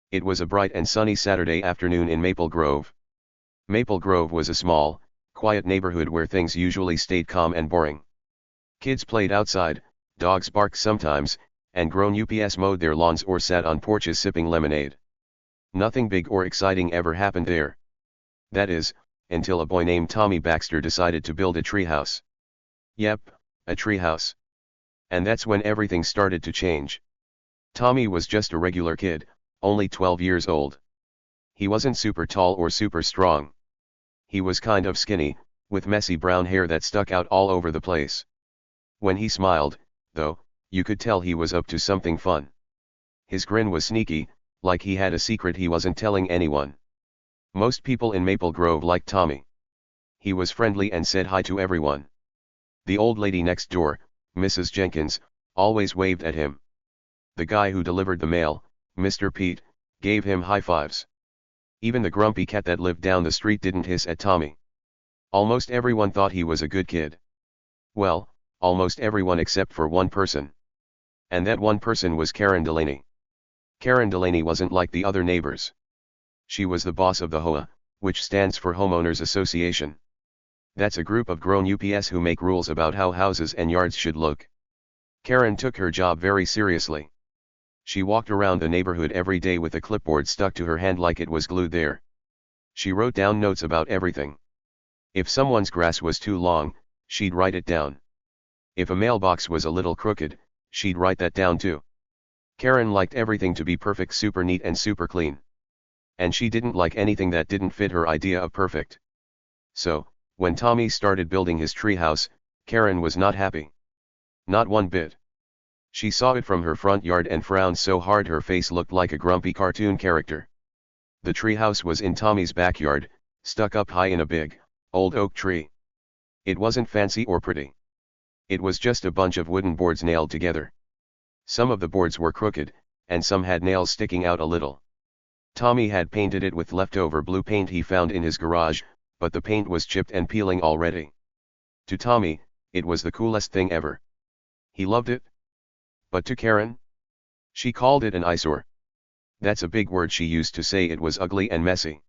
It was a bright and sunny Saturday afternoon in Maple Grove. Maple Grove was a small, quiet neighborhood where things usually stayed calm and boring. Kids played outside, dogs barked sometimes, and grown-ups mowed their lawns or sat on porches sipping lemonade. Nothing big or exciting ever happened there. That is, until a boy named Tommy Baxter decided to build a treehouse. Yep, a treehouse. And that's when everything started to change. Tommy was just a regular kid, only 12 years old. He wasn't super tall or super strong. He was kind of skinny, with messy brown hair that stuck out all over the place. When he smiled, though, you could tell he was up to something fun. His grin was sneaky, like he had a secret he wasn't telling anyone. Most people in Maple Grove liked Tommy. He was friendly and said hi to everyone. The old lady next door, Mrs. Jenkins, always waved at him. The guy who delivered the mail, Mr. Pete, gave him high fives. Even the grumpy cat that lived down the street didn't hiss at Tommy. Almost everyone thought he was a good kid. Well, almost everyone except for one person. And that one person was Karen Delaney. Karen Delaney wasn't like the other neighbors. She was the boss of the HOA, which stands for Homeowners Association. That's a group of grown-ups who make rules about how houses and yards should look. Karen took her job very seriously. She walked around the neighborhood every day with a clipboard stuck to her hand like it was glued there. She wrote down notes about everything. If someone's grass was too long, she'd write it down. If a mailbox was a little crooked, she'd write that down too. Karen liked everything to be perfect, super neat and super clean. And she didn't like anything that didn't fit her idea of perfect. So, when Tommy started building his treehouse, Karen was not happy. Not one bit. She saw it from her front yard and frowned so hard her face looked like a grumpy cartoon character. The treehouse was in Tommy's backyard, stuck up high in a big, old oak tree. It wasn't fancy or pretty. It was just a bunch of wooden boards nailed together. Some of the boards were crooked, and some had nails sticking out a little. Tommy had painted it with leftover blue paint he found in his garage, but the paint was chipped and peeling already. To Tommy, it was the coolest thing ever. He loved it. But to Karen? She called it an eyesore. That's a big word she used to say it was ugly and messy.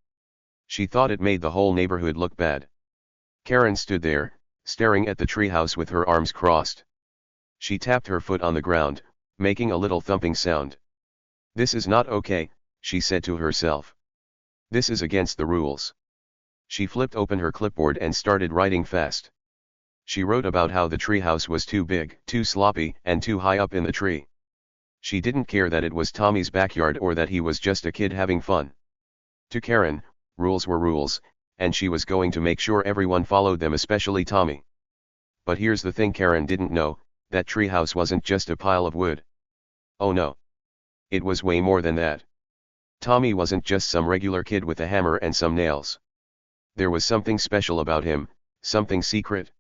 She thought it made the whole neighborhood look bad. Karen stood there, staring at the treehouse with her arms crossed. She tapped her foot on the ground, making a little thumping sound. This is not okay, she said to herself. This is against the rules. She flipped open her clipboard and started writing fast. She wrote about how the treehouse was too big, too sloppy, and too high up in the tree. She didn't care that it was Tommy's backyard or that he was just a kid having fun. To Karen, rules were rules, and she was going to make sure everyone followed them, especially Tommy. But here's the thing Karen didn't know, that treehouse wasn't just a pile of wood. Oh no. It was way more than that. Tommy wasn't just some regular kid with a hammer and some nails. There was something special about him, something secret.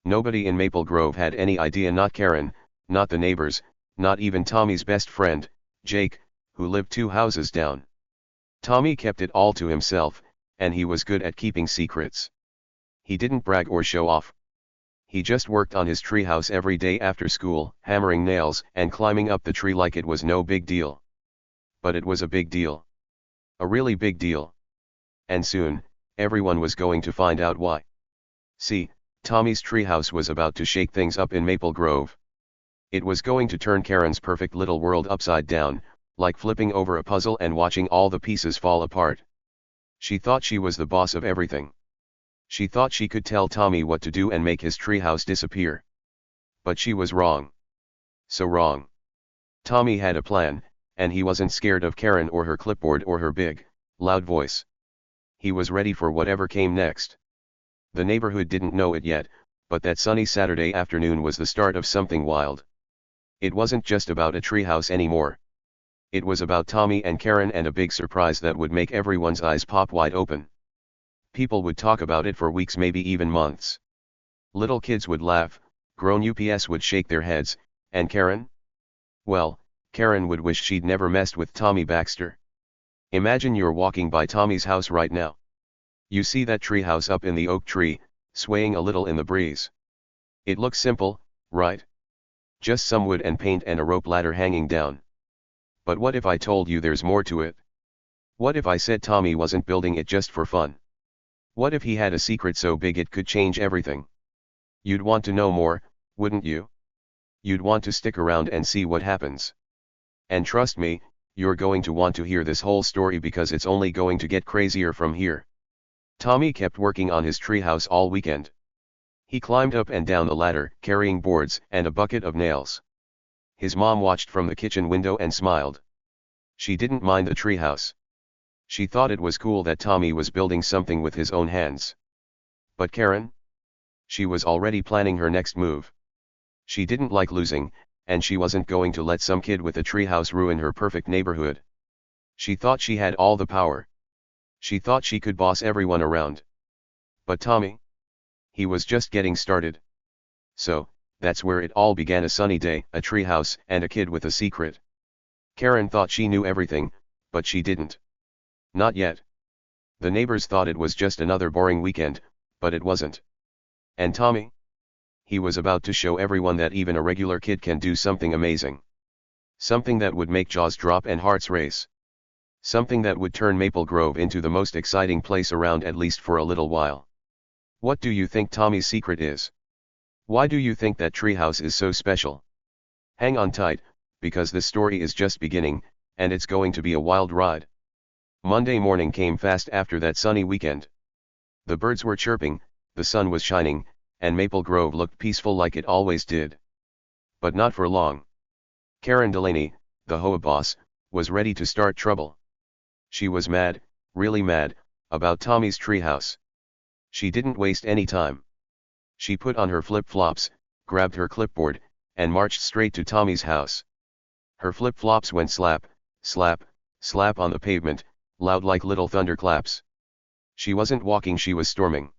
Nobody in Maple Grove had any idea, not Karen, not the neighbors, not even Tommy's best friend, Jake, who lived 2 houses down. Tommy kept it all to himself, and he was good at keeping secrets. He didn't brag or show off. He just worked on his treehouse every day after school, hammering nails and climbing up the tree like it was no big deal. But it was a big deal. A really big deal. And soon, everyone was going to find out why. See, Tommy's treehouse was about to shake things up in Maple Grove. It was going to turn Karen's perfect little world upside down, like flipping over a puzzle and watching all the pieces fall apart. She thought she was the boss of everything. She thought she could tell Tommy what to do and make his treehouse disappear. But she was wrong. So wrong. Tommy had a plan, and he wasn't scared of Karen or her clipboard or her big, loud voice. He was ready for whatever came next. The neighborhood didn't know it yet, but that sunny Saturday afternoon was the start of something wild. It wasn't just about a treehouse anymore. It was about Tommy and Karen and a big surprise that would make everyone's eyes pop wide open. People would talk about it for weeks, maybe even months. Little kids would laugh, grown-ups would shake their heads, and Karen? Well, Karen would wish she'd never messed with Tommy Baxter. Imagine you're walking by Tommy's house right now. You see that treehouse up in the oak tree, swaying a little in the breeze. It looks simple, right? Just some wood and paint and a rope ladder hanging down. But what if I told you there's more to it? What if I said Tommy wasn't building it just for fun? What if he had a secret so big it could change everything? You'd want to know more, wouldn't you? You'd want to stick around and see what happens. And trust me, you're going to want to hear this whole story because it's only going to get crazier from here. Tommy kept working on his treehouse all weekend. He climbed up and down the ladder, carrying boards and a bucket of nails. His mom watched from the kitchen window and smiled. She didn't mind the treehouse. She thought it was cool that Tommy was building something with his own hands. But Karen? She was already planning her next move. She didn't like losing, and she wasn't going to let some kid with a treehouse ruin her perfect neighborhood. She thought she had all the power. She thought she could boss everyone around. But Tommy? He was just getting started. So, that's where it all began: a sunny day, a treehouse, and a kid with a secret. Karen thought she knew everything, but she didn't. Not yet. The neighbors thought it was just another boring weekend, but it wasn't. And Tommy? He was about to show everyone that even a regular kid can do something amazing. Something that would make jaws drop and hearts race. Something that would turn Maple Grove into the most exciting place around, at least for a little while. What do you think Tommy's secret is? Why do you think that treehouse is so special? Hang on tight, because this story is just beginning, and it's going to be a wild ride. Monday morning came fast after that sunny weekend. The birds were chirping, the sun was shining, and Maple Grove looked peaceful like it always did. But not for long. Karen Delaney, the HOA boss, was ready to start trouble. She was mad, really mad, about Tommy's treehouse. She didn't waste any time. She put on her flip-flops, grabbed her clipboard, and marched straight to Tommy's house. Her flip-flops went slap, slap, slap on the pavement, loud like little thunderclaps. She wasn't walking, she was storming.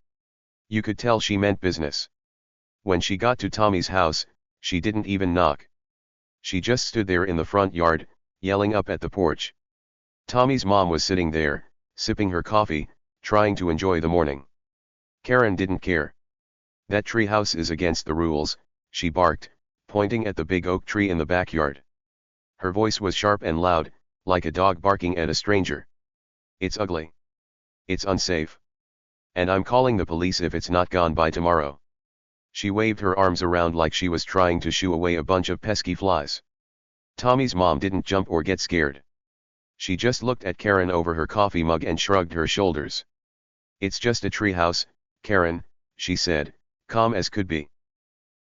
You could tell she meant business. When she got to Tommy's house, she didn't even knock. She just stood there in the front yard, yelling up at the porch. Tommy's mom was sitting there, sipping her coffee, trying to enjoy the morning. Karen didn't care. That treehouse is against the rules, she barked, pointing at the big oak tree in the backyard. Her voice was sharp and loud, like a dog barking at a stranger. It's ugly. It's unsafe. And I'm calling the police if it's not gone by tomorrow. She waved her arms around like she was trying to shoo away a bunch of pesky flies. Tommy's mom didn't jump or get scared. She just looked at Karen over her coffee mug and shrugged her shoulders. It's just a treehouse, Karen, she said, calm as could be.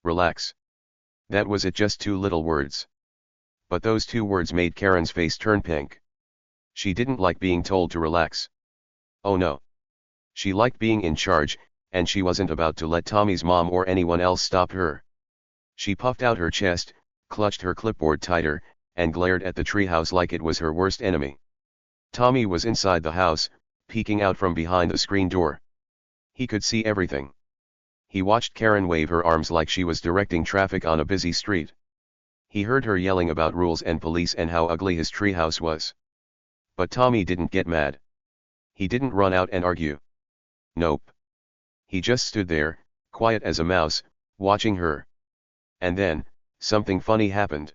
Relax. That was it, just two little words. But those two words made Karen's face turn pink. She didn't like being told to relax. Oh no. She liked being in charge, and she wasn't about to let Tommy's mom or anyone else stop her. She puffed out her chest, clutched her clipboard tighter, and glared at the treehouse like it was her worst enemy. Tommy was inside the house, peeking out from behind the screen door. He could see everything. He watched Karen wave her arms like she was directing traffic on a busy street. He heard her yelling about rules and police and how ugly his treehouse was. But Tommy didn't get mad. He didn't run out and argue. Nope. He just stood there, quiet as a mouse, watching her. And then, something funny happened.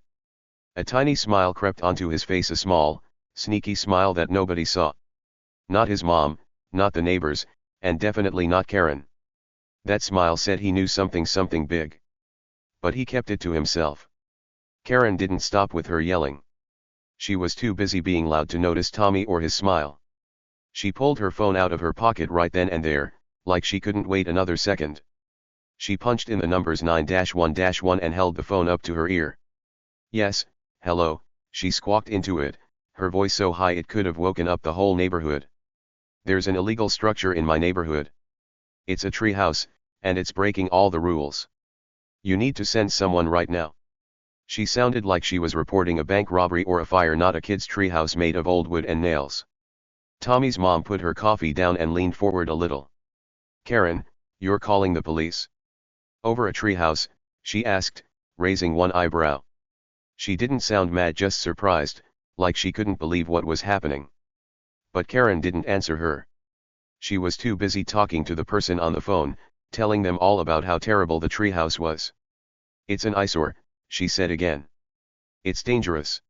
A tiny smile crept onto his face, a small, sneaky smile that nobody saw. Not his mom, not the neighbors, and definitely not Karen. That smile said he knew something big. But he kept it to himself. Karen didn't stop with her yelling. She was too busy being loud to notice Tommy or his smile. She pulled her phone out of her pocket right then and there, like she couldn't wait another second. She punched in the numbers 9-1-1 and held the phone up to her ear. Yes, hello, she squawked into it, her voice so high it could have woken up the whole neighborhood. There's an illegal structure in my neighborhood. It's a treehouse, and it's breaking all the rules. You need to send someone right now. She sounded like she was reporting a bank robbery or a fire, not a kid's treehouse made of old wood and nails. Tommy's mom put her coffee down and leaned forward a little. Karen, you're calling the police? Over a treehouse, she asked, raising one eyebrow. She didn't sound mad, just surprised, like she couldn't believe what was happening. But Karen didn't answer her. She was too busy talking to the person on the phone, telling them all about how terrible the treehouse was. It's an eyesore, she said again. It's dangerous.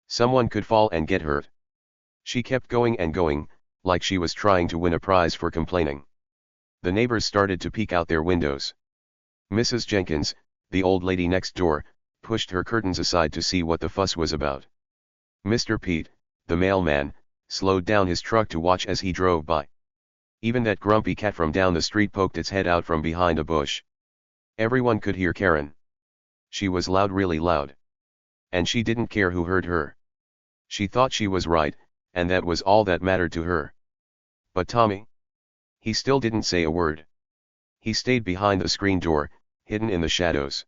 Someone could fall and get hurt. She kept going and going, like she was trying to win a prize for complaining. The neighbors started to peek out their windows. Mrs. Jenkins, the old lady next door, pushed her curtains aside to see what the fuss was about. Mr. Pete, the mailman, slowed down his truck to watch as he drove by. Even that grumpy cat from down the street poked its head out from behind a bush. Everyone could hear Karen. She was loud, really loud. And she didn't care who heard her. She thought she was right, and that was all that mattered to her. But Tommy? He still didn't say a word. He stayed behind the screen door, hidden in the shadows.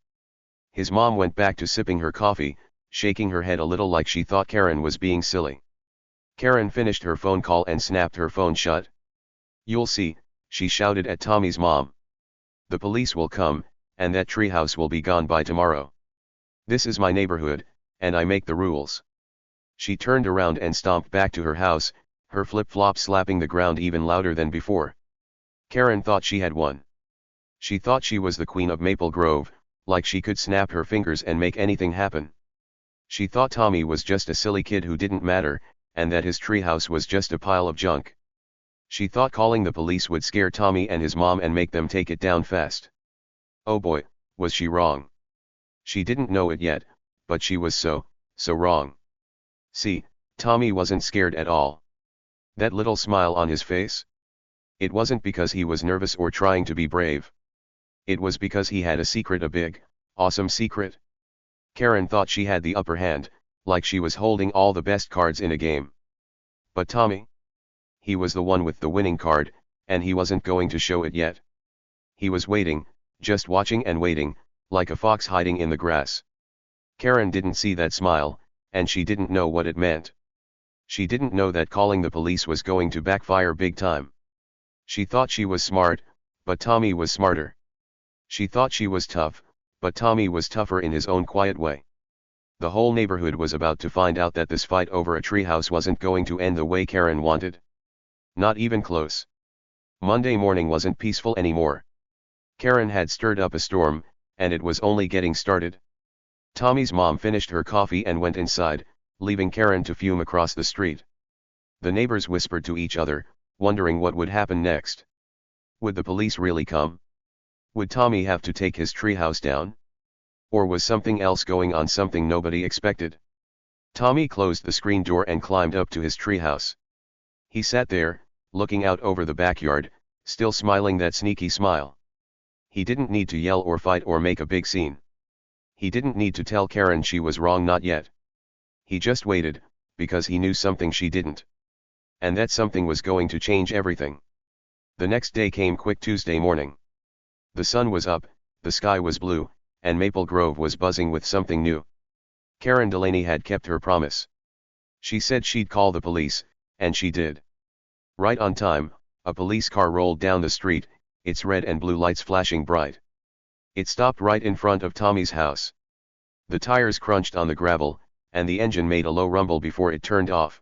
His mom went back to sipping her coffee, shaking her head a little like she thought Karen was being silly. Karen finished her phone call and snapped her phone shut. "You'll see," she shouted at Tommy's mom. "The police will come, and that treehouse will be gone by tomorrow. This is my neighborhood, and I make the rules." She turned around and stomped back to her house, her flip-flop slapping the ground even louder than before. Karen thought she had won. She thought she was the queen of Maple Grove, like she could snap her fingers and make anything happen. She thought Tommy was just a silly kid who didn't matter, and that his treehouse was just a pile of junk. She thought calling the police would scare Tommy and his mom and make them take it down fast. Oh boy, was she wrong. She didn't know it yet, but she was so wrong. See, Tommy wasn't scared at all. That little smile on his face? It wasn't because he was nervous or trying to be brave. It was because he had a secret, a big, awesome secret. Karen thought she had the upper hand, like she was holding all the best cards in a game. But Tommy? He was the one with the winning card, and he wasn't going to show it yet. He was waiting, just watching and waiting, like a fox hiding in the grass. Karen didn't see that smile, and she didn't know what it meant. She didn't know that calling the police was going to backfire big time. She thought she was smart, but Tommy was smarter. She thought she was tough, but Tommy was tougher in his own quiet way. The whole neighborhood was about to find out that this fight over a treehouse wasn't going to end the way Karen wanted. Not even close. Monday morning wasn't peaceful anymore. Karen had stirred up a storm, and it was only getting started. Tommy's mom finished her coffee and went inside, leaving Karen to fume across the street. The neighbors whispered to each other, wondering what would happen next. Would the police really come? Would Tommy have to take his treehouse down? Or was something else going on, something nobody expected? Tommy closed the screen door and climbed up to his treehouse. He sat there, looking out over the backyard, still smiling that sneaky smile. He didn't need to yell or fight or make a big scene. He didn't need to tell Karen she was wrong, not yet. He just waited, because he knew something she didn't. And that something was going to change everything. The next day came quick, Tuesday morning. The sun was up, the sky was blue, and Maple Grove was buzzing with something new. Karen Delaney had kept her promise. She said she'd call the police, and she did. Right on time, a police car rolled down the street, its red and blue lights flashing bright. It stopped right in front of Tommy's house. The tires crunched on the gravel, and the engine made a low rumble before it turned off.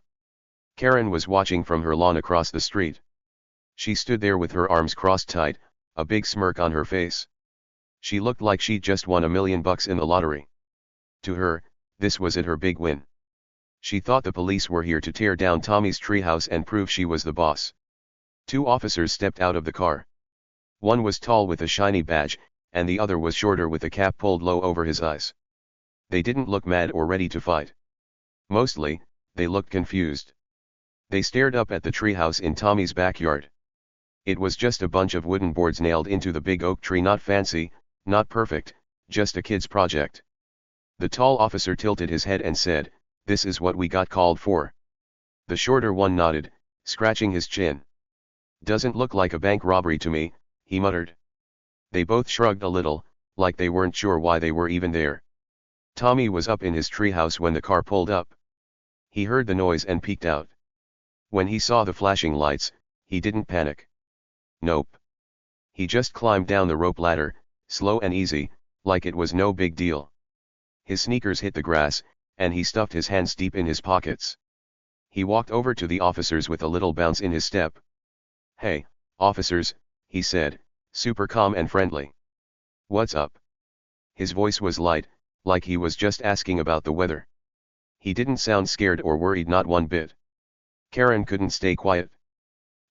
Karen was watching from her lawn across the street. She stood there with her arms crossed tight, a big smirk on her face. She looked like she'd just won $1 million in the lottery. To her, this was her big win. She thought the police were here to tear down Tommy's treehouse and prove she was the boss. 2 officers stepped out of the car. One was tall with a shiny badge, and the other was shorter with a cap pulled low over his eyes. They didn't look mad or ready to fight. Mostly, they looked confused. They stared up at the treehouse in Tommy's backyard. It was just a bunch of wooden boards nailed into the big oak tree, not fancy, not perfect, just a kid's project. The tall officer tilted his head and said, "This is what we got called for." The shorter one nodded, scratching his chin. "Doesn't look like a bank robbery to me," he muttered. They both shrugged a little, like they weren't sure why they were even there. Tommy was up in his treehouse when the car pulled up. He heard the noise and peeked out. When he saw the flashing lights, he didn't panic. Nope. He just climbed down the rope ladder, slow and easy, like it was no big deal. His sneakers hit the grass, and he stuffed his hands deep in his pockets. He walked over to the officers with a little bounce in his step. "Hey, officers," he said, super calm and friendly. "What's up?" His voice was light, like he was just asking about the weather. He didn't sound scared or worried, not one bit. Karen couldn't stay quiet.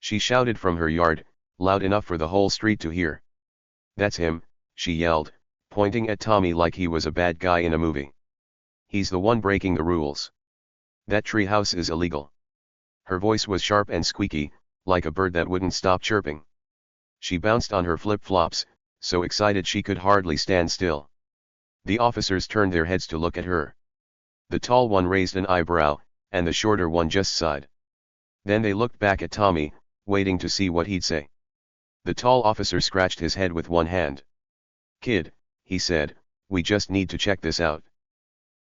She shouted from her yard, loud enough for the whole street to hear. "That's him," she yelled, pointing at Tommy like he was a bad guy in a movie. "He's the one breaking the rules. That treehouse is illegal." Her voice was sharp and squeaky, like a bird that wouldn't stop chirping. She bounced on her flip-flops, so excited she could hardly stand still. The officers turned their heads to look at her. The tall one raised an eyebrow, and the shorter one just sighed. Then they looked back at Tommy, waiting to see what he'd say. The tall officer scratched his head with one hand. "Kid," he said, "we just need to check this out.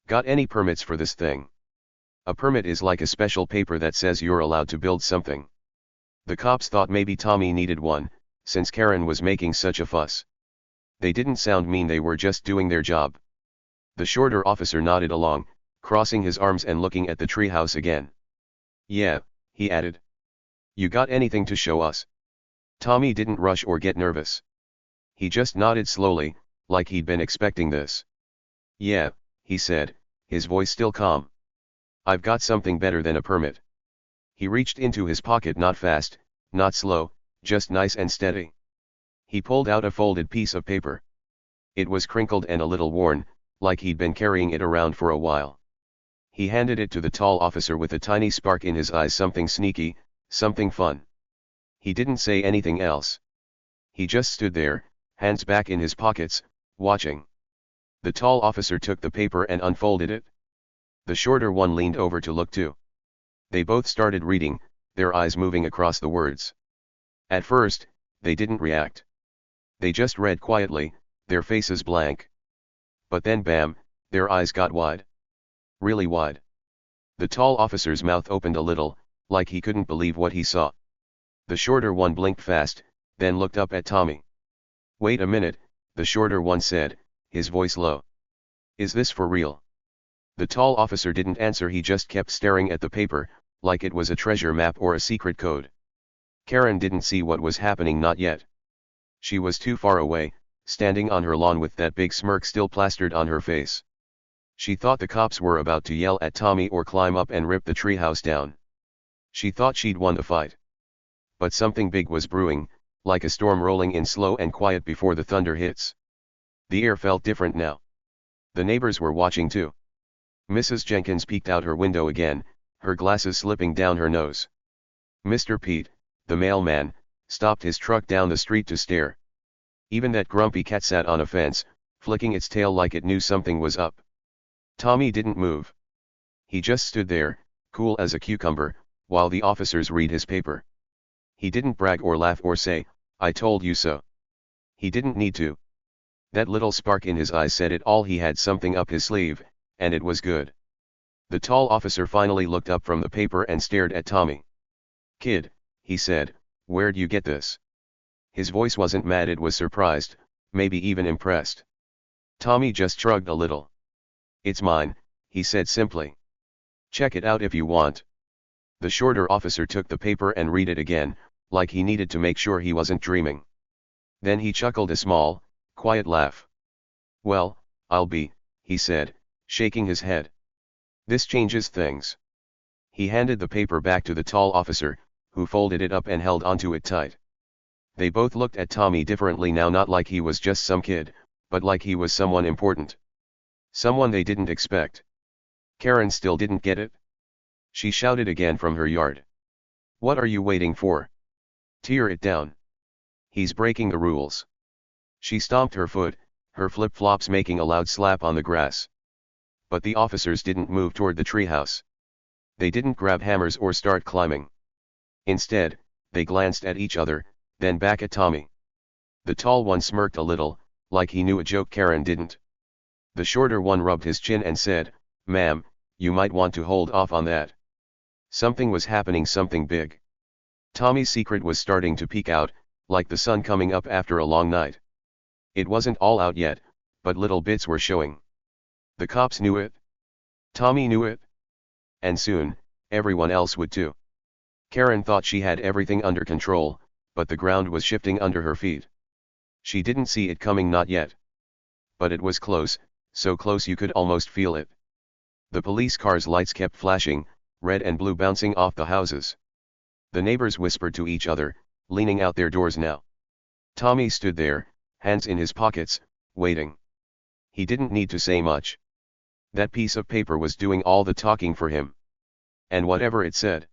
Got any permits for this thing?" A permit is like a special paper that says you're allowed to build something. The cops thought maybe Tommy needed one, since Karen was making such a fuss. They didn't sound mean, they were just doing their job. The shorter officer nodded along, crossing his arms and looking at the treehouse again. "Yeah," he added. "You got anything to show us?" Tommy didn't rush or get nervous. He just nodded slowly, like he'd been expecting this. "Yeah," he said, his voice still calm. "I've got something better than a permit." He reached into his pocket, not fast, not slow, just nice and steady. He pulled out a folded piece of paper. It was crinkled and a little worn, like he'd been carrying it around for a while. He handed it to the tall officer with a tiny spark in his eyes, something sneaky, something fun. He didn't say anything else. He just stood there, hands back in his pockets, watching. The tall officer took the paper and unfolded it. The shorter one leaned over to look too. They both started reading, their eyes moving across the words. At first, they didn't react. They just read quietly, their faces blank. But then bam, their eyes got wide. Really wide. The tall officer's mouth opened a little, like he couldn't believe what he saw. The shorter one blinked fast, then looked up at Tommy. "Wait a minute," the shorter one said, his voice low. "Is this for real?" The tall officer didn't answer, he just kept staring at the paper, like it was a treasure map or a secret code. Karen didn't see what was happening, not yet. She was too far away, standing on her lawn with that big smirk still plastered on her face. She thought the cops were about to yell at Tommy or climb up and rip the treehouse down. She thought she'd won the fight. But something big was brewing, like a storm rolling in slow and quiet before the thunder hits. The air felt different now. The neighbors were watching too. Mrs. Jenkins peeked out her window again, her glasses slipping down her nose. Mr. Pete, the mailman, stopped his truck down the street to stare. Even that grumpy cat sat on a fence, flicking its tail like it knew something was up. Tommy didn't move. He just stood there, cool as a cucumber, while the officers read his paper. He didn't brag or laugh or say, "I told you so." He didn't need to. That little spark in his eyes said it all. He had something up his sleeve, and it was good. The tall officer finally looked up from the paper and stared at Tommy. "Kid," he said, "where'd you get this?" His voice wasn't mad, it was surprised, maybe even impressed. Tommy just shrugged a little. "It's mine," he said simply. "Check it out if you want." The shorter officer took the paper and read it again, like he needed to make sure he wasn't dreaming. Then he chuckled a small, quiet laugh. "Well, I'll be," he said, shaking his head. "This changes things." He handed the paper back to the tall officer, who folded it up and held onto it tight. They both looked at Tommy differently now, not like he was just some kid, but like he was someone important. Someone they didn't expect. Karen still didn't get it. She shouted again from her yard. "What are you waiting for? Tear it down. He's breaking the rules." She stomped her foot, her flip-flops making a loud slap on the grass. But the officers didn't move toward the treehouse. They didn't grab hammers or start climbing. Instead, they glanced at each other, then back at Tommy. The tall one smirked a little, like he knew a joke Karen didn't. The shorter one rubbed his chin and said, "Ma'am, you might want to hold off on that." Something was happening, something big. Tommy's secret was starting to peek out, like the sun coming up after a long night. It wasn't all out yet, but little bits were showing. The cops knew it. Tommy knew it. And soon, everyone else would too. Karen thought she had everything under control, but the ground was shifting under her feet. She didn't see it coming, not yet. But it was close, so close you could almost feel it. The police car's lights kept flashing, red and blue bouncing off the houses. The neighbors whispered to each other, leaning out their doors now. Tommy stood there, hands in his pockets, waiting. He didn't need to say much. That piece of paper was doing all the talking for him. And whatever it said,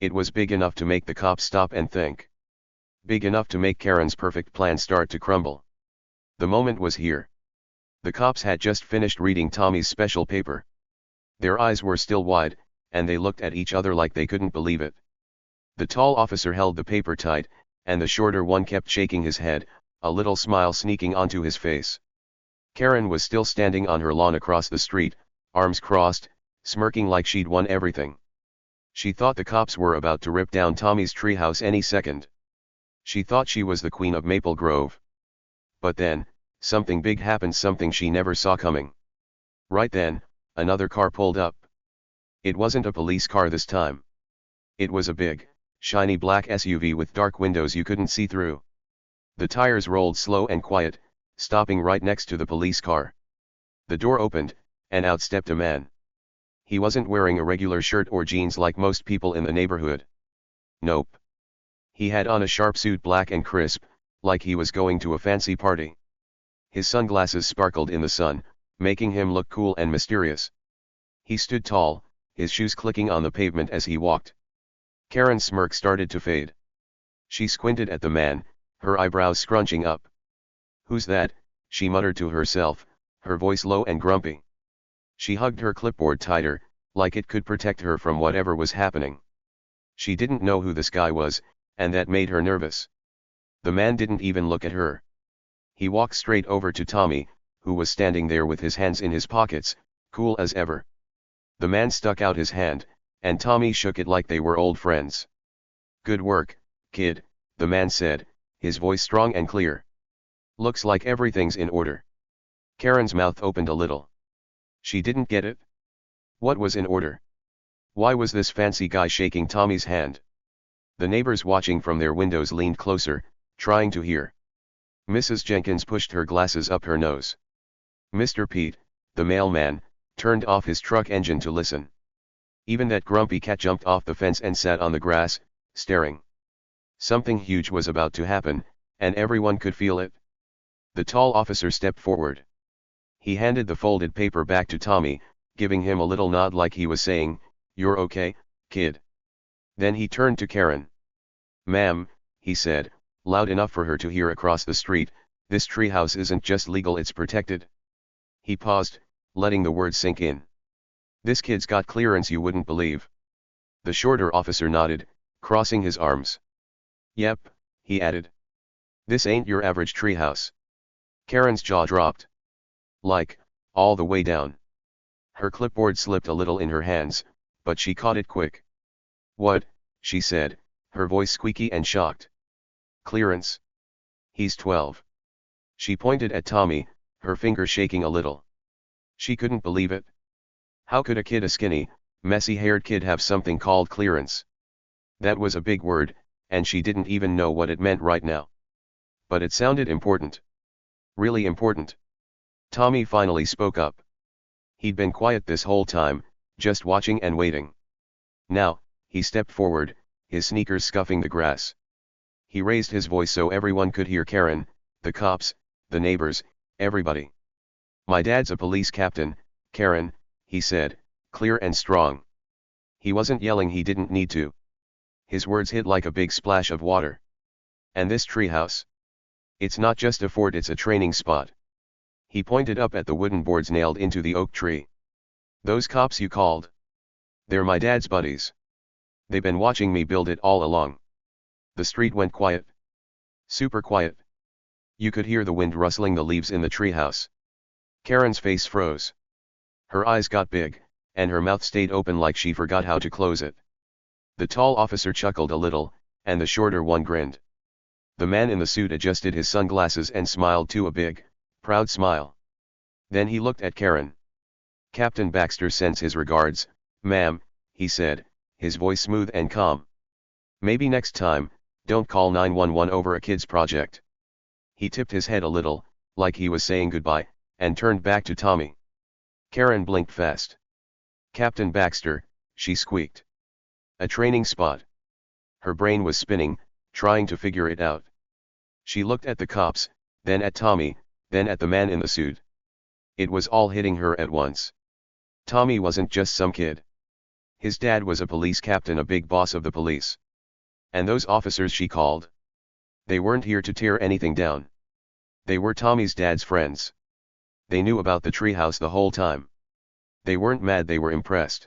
it was big enough to make the cops stop and think. Big enough to make Karen's perfect plan start to crumble. The moment was here. The cops had just finished reading Tommy's special paper. Their eyes were still wide, and they looked at each other like they couldn't believe it. The tall officer held the paper tight, and the shorter one kept shaking his head, a little smile sneaking onto his face. Karen was still standing on her lawn across the street, arms crossed, smirking like she'd won everything. She thought the cops were about to rip down Tommy's treehouse any second. She thought she was the queen of Maple Grove. But then, something big happened, something she never saw coming. Right then, another car pulled up. It wasn't a police car this time. It was a big, shiny black SUV with dark windows you couldn't see through. The tires rolled slow and quiet, stopping right next to the police car. The door opened, and out stepped a man. He wasn't wearing a regular shirt or jeans like most people in the neighborhood. Nope. He had on a sharp suit, black and crisp, like he was going to a fancy party. His sunglasses sparkled in the sun, making him look cool and mysterious. He stood tall, his shoes clicking on the pavement as he walked. Karen's smirk started to fade. She squinted at the man, her eyebrows scrunching up. "Who's that?" she muttered to herself, her voice low and grumpy. She hugged her clipboard tighter, like it could protect her from whatever was happening. She didn't know who this guy was, and that made her nervous. The man didn't even look at her. He walked straight over to Tommy, who was standing there with his hands in his pockets, cool as ever. The man stuck out his hand, and Tommy shook it like they were old friends. "Good work, kid," the man said, his voice strong and clear. "Looks like everything's in order." Karen's mouth opened a little. She didn't get it. What was in order? Why was this fancy guy shaking Tommy's hand? The neighbors watching from their windows leaned closer, trying to hear. Mrs. Jenkins pushed her glasses up her nose. Mr. Pete, the mailman, turned off his truck engine to listen. Even that grumpy cat jumped off the fence and sat on the grass, staring. Something huge was about to happen, and everyone could feel it. The tall officer stepped forward. He handed the folded paper back to Tommy, giving him a little nod like he was saying, "You're okay, kid." Then he turned to Karen. "Ma'am," he said, loud enough for her to hear across the street, "this treehouse isn't just legal, it's protected." He paused, letting the words sink in. "This kid's got clearance you wouldn't believe." The shorter officer nodded, crossing his arms. "Yep," he added. "This ain't your average treehouse." Karen's jaw dropped. Like, all the way down. Her clipboard slipped a little in her hands, but she caught it quick. "What?" she said, her voice squeaky and shocked. "Clearance. He's 12. She pointed at Tommy, her finger shaking a little. She couldn't believe it. How could a kid, a skinny, messy-haired kid, have something called clearance? That was a big word, and she didn't even know what it meant right now. But it sounded important. Really important. Tommy finally spoke up. He'd been quiet this whole time, just watching and waiting. Now, he stepped forward, his sneakers scuffing the grass. He raised his voice so everyone could hear: "Karen, the cops, the neighbors, everybody. My dad's a police captain, Karen," he said, clear and strong. He wasn't yelling, he didn't need to. His words hit like a big splash of water. "And this treehouse? It's not just a fort, it's a training spot." He pointed up at the wooden boards nailed into the oak tree. "Those cops you called? They're my dad's buddies. They've been watching me build it all along." The street went quiet. Super quiet. You could hear the wind rustling the leaves in the treehouse. Karen's face froze. Her eyes got big, and her mouth stayed open like she forgot how to close it. The tall officer chuckled a little, and the shorter one grinned. The man in the suit adjusted his sunglasses and smiled too, a big, proud smile. Then he looked at Karen. "Captain Baxter sends his regards, ma'am," he said, his voice smooth and calm. "Maybe next time, don't call 911 over a kid's project." He tipped his head a little, like he was saying goodbye, and turned back to Tommy. Karen blinked fast. "Captain Baxter," she squeaked. A training spot. Her brain was spinning, trying to figure it out. She looked at the cops, then at Tommy, then at the man in the suit. It was all hitting her at once. Tommy wasn't just some kid. His dad was a police captain, a big boss of the police. And those officers she called? They weren't here to tear anything down. They were Tommy's dad's friends. They knew about the treehouse the whole time. They weren't mad, they were impressed.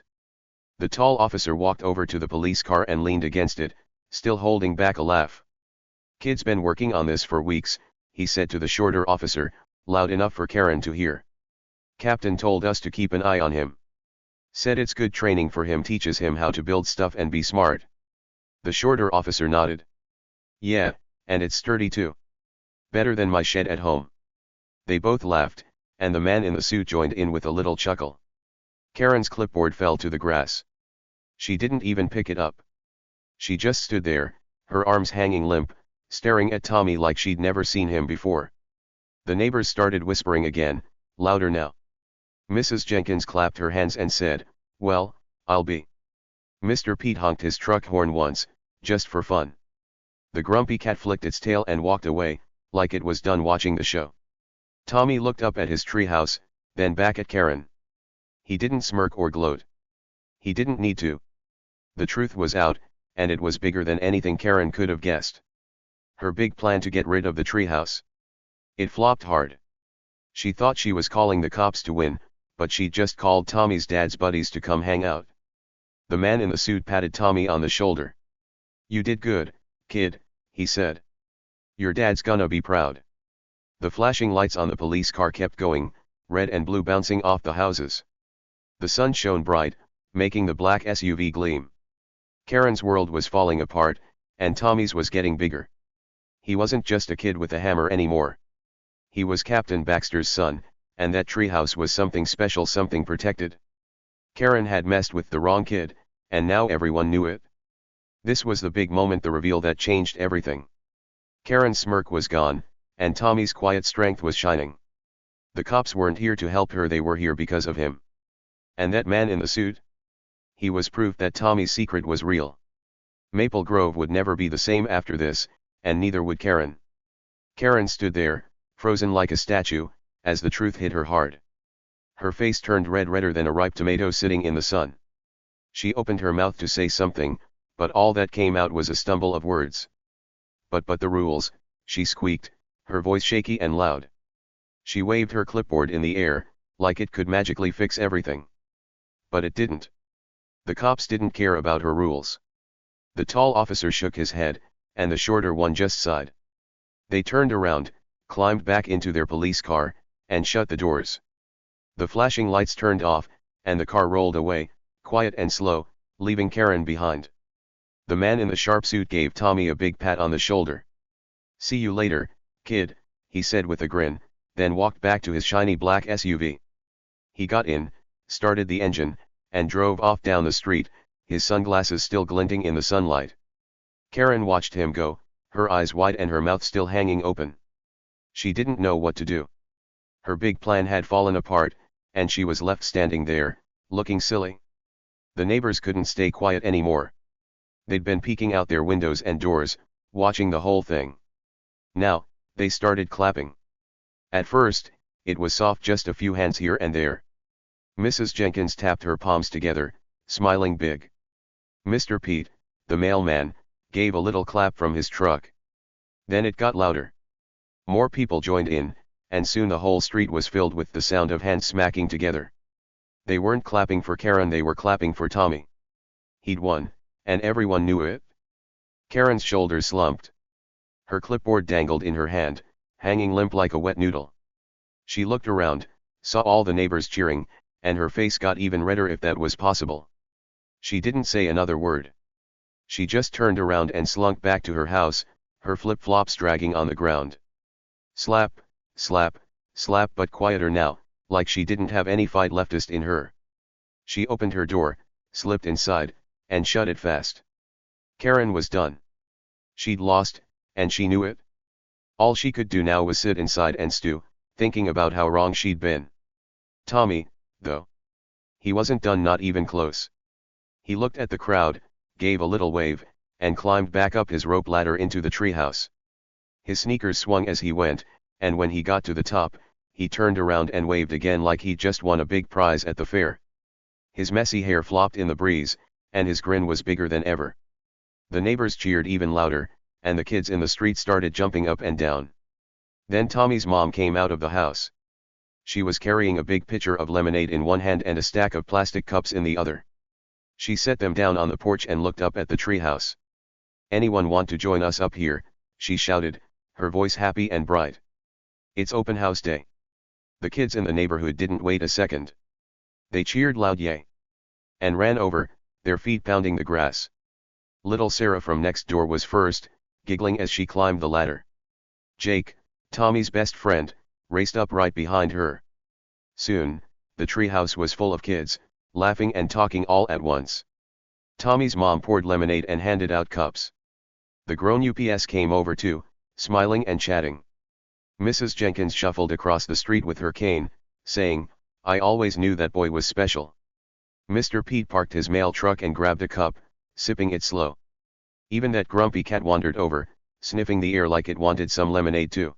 The tall officer walked over to the police car and leaned against it, still holding back a laugh. "Kid's been working on this for weeks," he said to the shorter officer, loud enough for Karen to hear. "Captain told us to keep an eye on him. Said it's good training for him, teaches him how to build stuff and be smart." The shorter officer nodded. "Yeah, and it's sturdy too. Better than my shed at home." They both laughed, and the man in the suit joined in with a little chuckle. Karen's clipboard fell to the grass. She didn't even pick it up. She just stood there, her arms hanging limp, staring at Tommy like she'd never seen him before. The neighbors started whispering again, louder now. Mrs. Jenkins clapped her hands and said, "Well, I'll be." Mr. Pete honked his truck horn once, just for fun. The grumpy cat flicked its tail and walked away, like it was done watching the show. Tommy looked up at his treehouse, then back at Karen. He didn't smirk or gloat. He didn't need to. The truth was out, and it was bigger than anything Karen could have guessed. Her big plan to get rid of the treehouse. It flopped hard. She thought she was calling the cops to win, but she'd just called Tommy's dad's buddies to come hang out. The man in the suit patted Tommy on the shoulder. "You did good, kid," he said. "Your dad's gonna be proud." The flashing lights on the police car kept going, red and blue bouncing off the houses. The sun shone bright, making the black SUV gleam. Karen's world was falling apart, and Tommy's was getting bigger. He wasn't just a kid with a hammer anymore. He was Captain Baxter's son, and that treehouse was something special, something protected. Karen had messed with the wrong kid, and now everyone knew it. This was the big moment, the reveal that changed everything. Karen's smirk was gone, and Tommy's quiet strength was shining. The cops weren't here to help her, they were here because of him. And that man in the suit? He was proof that Tommy's secret was real. Maple Grove would never be the same after this, and neither would Karen. Karen stood there, frozen like a statue, as the truth hit her hard. Her face turned red, redder than a ripe tomato sitting in the sun. She opened her mouth to say something, but all that came out was a stumble of words. But the rules," she squeaked, her voice shaky and loud. She waved her clipboard in the air, like it could magically fix everything. But it didn't. The cops didn't care about her rules. The tall officer shook his head, and the shorter one just sighed. They turned around, climbed back into their police car, and shut the doors. The flashing lights turned off, and the car rolled away, quiet and slow, leaving Karen behind. The man in the sharp suit gave Tommy a big pat on the shoulder. "See you later, kid," he said with a grin, then walked back to his shiny black SUV. He got in, started the engine, and drove off down the street, his sunglasses still glinting in the sunlight. Karen watched him go, her eyes wide and her mouth still hanging open. She didn't know what to do. Her big plan had fallen apart, and she was left standing there, looking silly. The neighbors couldn't stay quiet anymore. They'd been peeking out their windows and doors, watching the whole thing. Now, they started clapping. At first, it was soft, just a few hands here and there. Mrs. Jenkins tapped her palms together, smiling big. Mr. Pete, the mailman, gave a little clap from his truck. Then it got louder. More people joined in, and soon the whole street was filled with the sound of hands smacking together. They weren't clapping for Karen, they were clapping for Tommy. He'd won, and everyone knew it. Karen's shoulders slumped. Her clipboard dangled in her hand, hanging limp like a wet noodle. She looked around, saw all the neighbors cheering, and her face got even redder if that was possible. She didn't say another word. She just turned around and slunk back to her house, her flip-flops dragging on the ground. Slap, slap, slap, but quieter now, like she didn't have any fight leftist in her. She opened her door, slipped inside, and shut it fast. Karen was done. She'd lost, and she knew it. All she could do now was sit inside and stew, thinking about how wrong she'd been. Tommy, though. He wasn't done, not even close. He looked at the crowd, gave a little wave, and climbed back up his rope ladder into the treehouse. His sneakers swung as he went, and when he got to the top, he turned around and waved again like he'd just won a big prize at the fair. His messy hair flopped in the breeze, and his grin was bigger than ever. The neighbors cheered even louder, and the kids in the street started jumping up and down. Then Tommy's mom came out of the house. She was carrying a big pitcher of lemonade in one hand and a stack of plastic cups in the other. She set them down on the porch and looked up at the treehouse. "Anyone want to join us up here?" she shouted, her voice happy and bright. "It's open house day." The kids in the neighborhood didn't wait a second. They cheered loud yay, and ran over, their feet pounding the grass. Little Sarah from next door was first, giggling as she climbed the ladder. Jake, Tommy's best friend, raced up right behind her. Soon, the treehouse was full of kids, laughing and talking all at once. Tommy's mom poured lemonade and handed out cups. The grown UPS came over too, smiling and chatting. Mrs. Jenkins shuffled across the street with her cane, saying, "I always knew that boy was special." Mr. Pete parked his mail truck and grabbed a cup, sipping it slow. Even that grumpy cat wandered over, sniffing the air like it wanted some lemonade too.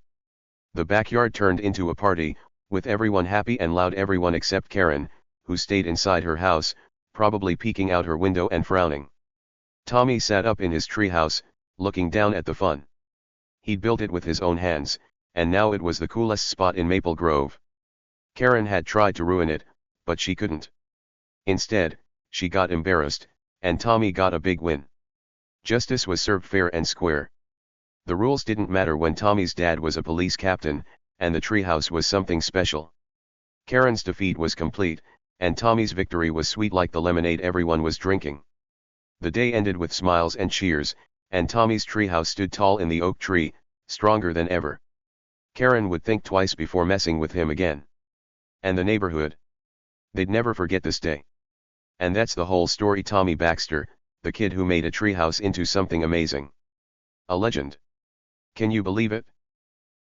The backyard turned into a party, with everyone happy and loud, everyone except Karen, who stayed inside her house, probably peeking out her window and frowning. Tommy sat up in his treehouse, looking down at the fun. He'd built it with his own hands, and now it was the coolest spot in Maple Grove. Karen had tried to ruin it, but she couldn't. Instead, she got embarrassed, and Tommy got a big win. Justice was served fair and square. The rules didn't matter when Tommy's dad was a police captain, and the treehouse was something special. Karen's defeat was complete, and Tommy's victory was sweet like the lemonade everyone was drinking. The day ended with smiles and cheers, and Tommy's treehouse stood tall in the oak tree, stronger than ever. Karen would think twice before messing with him again. And the neighborhood? They'd never forget this day. And that's the whole story. Tommy Baxter, the kid who made a treehouse into something amazing. A legend. Can you believe it?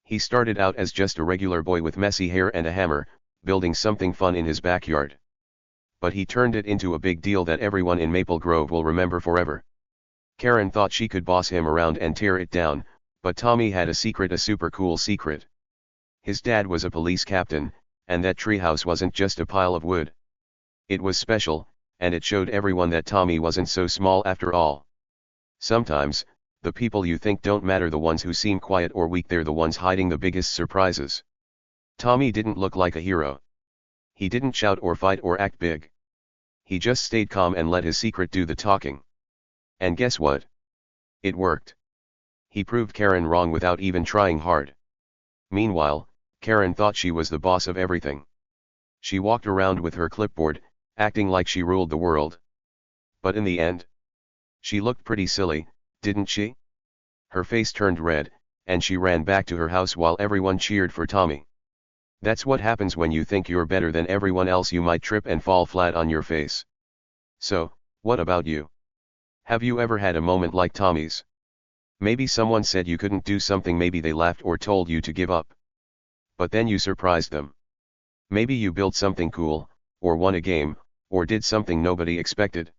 He started out as just a regular boy with messy hair and a hammer, building something fun in his backyard. But he turned it into a big deal that everyone in Maple Grove will remember forever. Karen thought she could boss him around and tear it down, but Tommy had a secret, a super cool secret. His dad was a police captain, and that treehouse wasn't just a pile of wood. It was special, and it showed everyone that Tommy wasn't so small after all. Sometimes, the people you think don't matter, the ones who seem quiet or weak, they're the ones hiding the biggest surprises. Tommy didn't look like a hero. He didn't shout or fight or act big. He just stayed calm and let his secret do the talking. And guess what? It worked. He proved Karen wrong without even trying hard. Meanwhile, Karen thought she was the boss of everything. She walked around with her clipboard, acting like she ruled the world. But in the end, she looked pretty silly, didn't she? Her face turned red, and she ran back to her house while everyone cheered for Tommy. That's what happens when you think you're better than everyone else. You might trip and fall flat on your face. So, what about you? Have you ever had a moment like Tommy's? Maybe someone said you couldn't do something, maybe they laughed or told you to give up. But then you surprised them. Maybe you built something cool, or won a game, or did something nobody expected.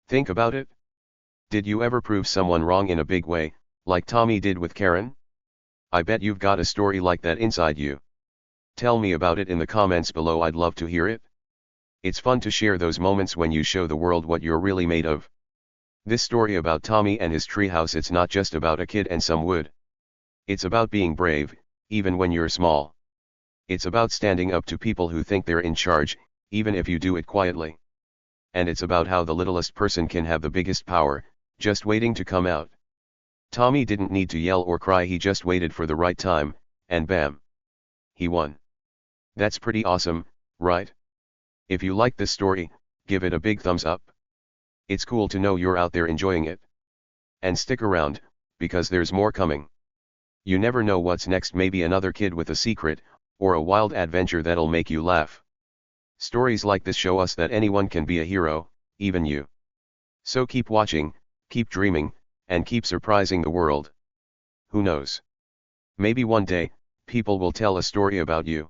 Think about it. Did you ever prove someone wrong in a big way, like Tommy did with Karen? I bet you've got a story like that inside you. Tell me about it in the comments below. I'd love to hear it. It's fun to share those moments when you show the world what you're really made of. This story about Tommy and his treehouse, it's not just about a kid and some wood. It's about being brave, even when you're small. It's about standing up to people who think they're in charge, even if you do it quietly. And it's about how the littlest person can have the biggest power, just waiting to come out. Tommy didn't need to yell or cry, he just waited for the right time, and bam! He won. That's pretty awesome, right? If you like this story, give it a big thumbs up. It's cool to know you're out there enjoying it. And stick around, because there's more coming. You never know what's next, maybe another kid with a secret, or a wild adventure that'll make you laugh. Stories like this show us that anyone can be a hero, even you. So keep watching, keep dreaming, and keep surprising the world. Who knows? Maybe one day, people will tell a story about you.